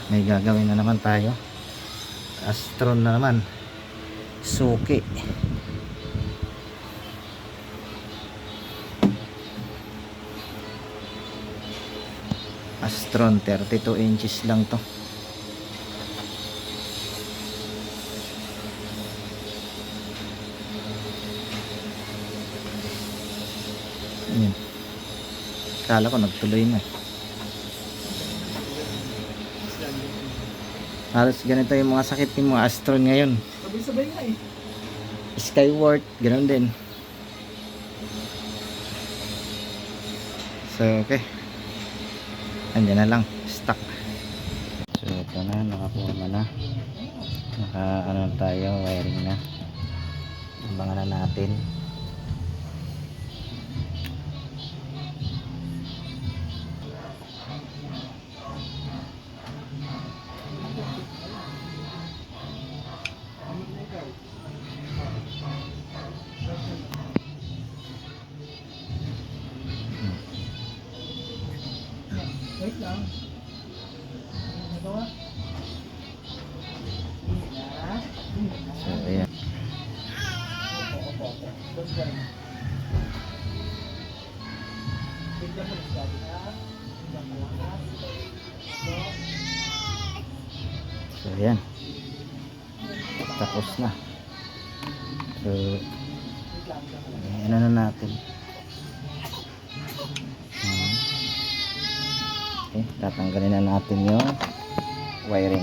May gagawin na naman tayo. Astron na naman. Suki. Astron 32 inches lang to. Ayan. Kala ko nagtuloy na. Halos ganito yung mga sakit ng mga Astron ngayon. Sabay-sabay nga eh. Skyward, ganoon din. So, okay. Andiyan na lang, stock. So, ito na, nakaforma na. Ano tayo, wiring na. Abangan na natin. Wait lang. Nagawa? So, ayan. Opo. Basta ba? Bigyan mo sa akin. So, ayan. Tapos na. So, ano na natin. Okay, tatanggalin na natin yung wiring.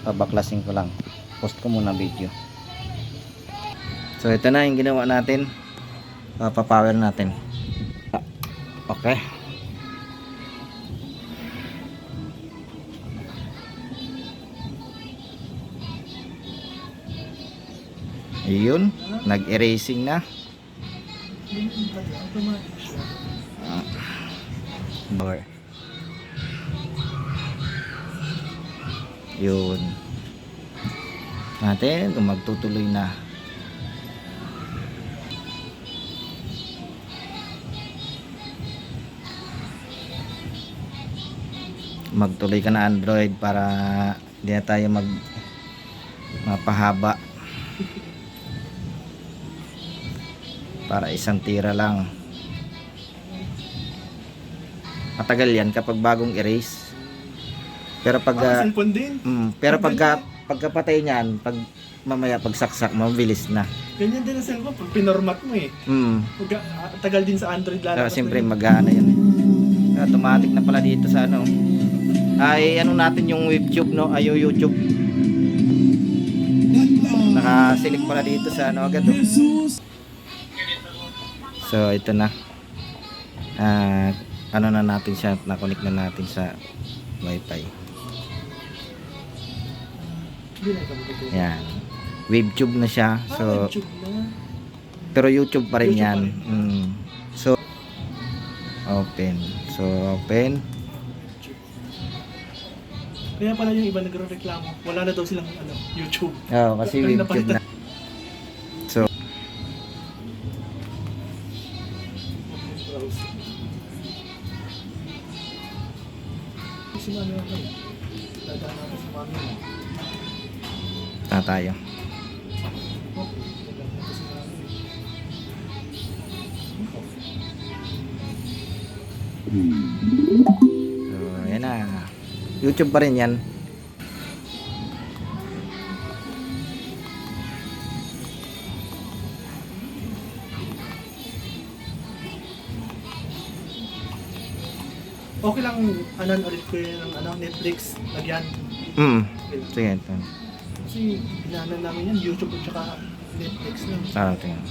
Pabaklasin ko lang. Post ko muna video. So, ito na yung ginawa natin. Papapower natin. Okay. Ayun, nag-erasing na. Power. Yun. Natin kung magtutuloy na. Magtuloy ka na Android para hindi na tayo mapahaba. Para isang tira lang. Matagal yan kapag bagong erase. Pero pag cellphone din. pero pagkapatay niyan, pag mamaya pagsaksak, mabilis na. Ganyan din ang cellphone pag pinormat mo eh. Tagal din sa Android lalabas. Siyempre mag-aano yan. Automatic na pala dito sa ano. Ay ano natin yung WebTube no, ay yung YouTube. Naka-select pala dito sa ano agad. So ito na. Ano na natin siya, na-connect na natin sa Wi-Fi. Yan. WebTube na siya. So pero YouTube pa rin yan. So open. So open. Kaya pala yung iba nagre-reklamo. Wala na daw silang YouTube. Kasi WebTube na. So si Mami ako. Dadaan natin si Mami mo. tayo. So yan na. YouTube pa rin yan. Okay lang ulit ko yung Netflix lagyan. Sige ito. Kasi inanan namin yan YouTube at saka Netflix lang. Tingnan.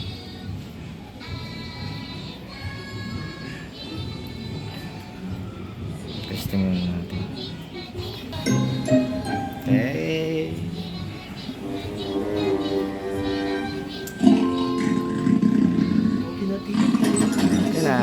Testing natin. Okay. Ito na.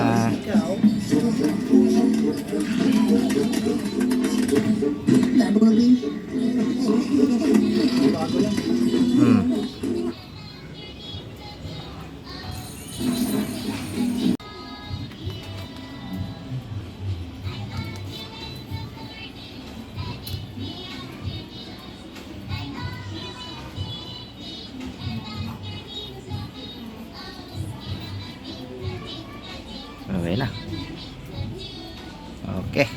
Okay.